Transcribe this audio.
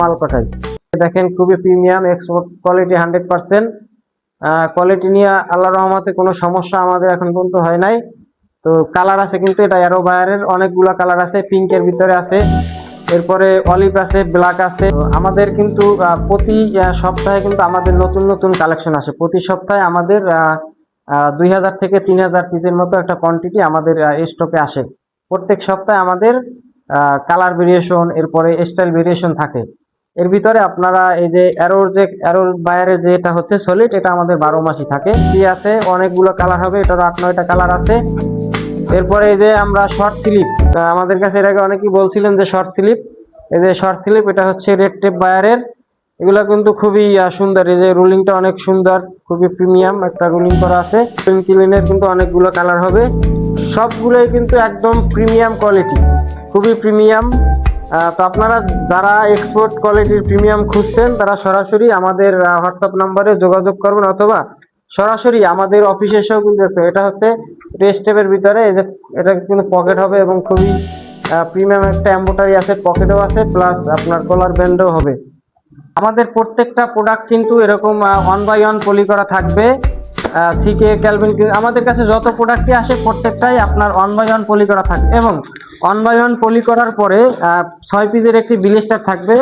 মাল পাঠাই। দেখেন খুবই প্রিমিয়াম এক্সপোর্ট কোয়ালিটি 100%। কোয়ালিটি নিয়ে আল্লাহর রহমতে কোনো সমস্যা আমাদের এখন পর্যন্ত হয় নাই। তো কালার আছে কিন্তু এটা অ্যারো বায়ারের অনেকগুলো কালার আছে, পিঙ্কের ভিতরে আছে, এরপরে অলিভ আছে, ব্ল্যাক আছে। তো আমাদের কিন্তু প্রতি সপ্তাহে কিন্তু আমাদের নতুন নতুন কালেকশন আসে। প্রতি সপ্তাহে আমাদের 2000 থেকে 3000 পিসের মতো একটা কোয়ান্টিটি আমাদের স্টকে আসে। প্রত্যেক সপ্তাহে আমাদের কালার ভেরিয়েশন, এরপরে স্টাইল ভেরিয়েশন থাকে। এর ভিতরে আপনারা এই যে অ্যারোর বায়ারে যেটা হচ্ছে সলিড, এটা আমাদের 12 মাসই থাকে। কি আছে অনেকগুলো কালার হবে, এটার 8-9টা কালার আছে। এরপরে এই যে আমরা শর্ট স্লিপ, আমাদের কাছে এর আগে অনেকেই বলছিলেন যে শর্ট স্লিপ, এই যে শর্ট স্লিপ, এটা হচ্ছে রেড টেপ বায়ারের। এগুলা কিন্তু খুবই সুন্দর, এই যে রুলিংটা অনেক সুন্দর, খুবই প্রিমিয়াম একটা রুলিং করা আছে। ক্লিনের কিন্তু অনেকগুলো কালার হবে, সবগুলোই কিন্তু একদম প্রিমিয়াম কোয়ালিটি, খুবই প্রিমিয়াম। তো আপনারা যারা এক্সপোর্ট কোয়ালিটির প্রিমিয়াম খুঁজছেন তারা সরাসরি আমাদের হোয়াটসঅ্যাপ নাম্বারে যোগাযোগ করবেন, অথবা সরাসরি আমাদের অফিসে এসেও কিন্তু এটা হচ্ছে রেস্টেপের ভিতরে। এই যে এটা কিন্তু পকেট হবে এবং খুবই প্রিমিয়াম একটা এমব্রয়ডারি আছে, পকেটও আছে, প্লাস আপনার কলার ব্যান্ডও হবে। আমাদের প্রত্যেকটা প্রোডাক্ট কিন্তু এরকম 1 বাই 1 পলি করা থাকবে। সিকে ক্যালভিন, আমাদের কাছে যত প্রোডাক্টই আসে প্রত্যেকটাই আপনার 1 বাই 1 পলি করা থাকবে, এবং 1 বাই 1 পলি করার পরে 6 পিসের একটি ব্লিস্টার থাকবে।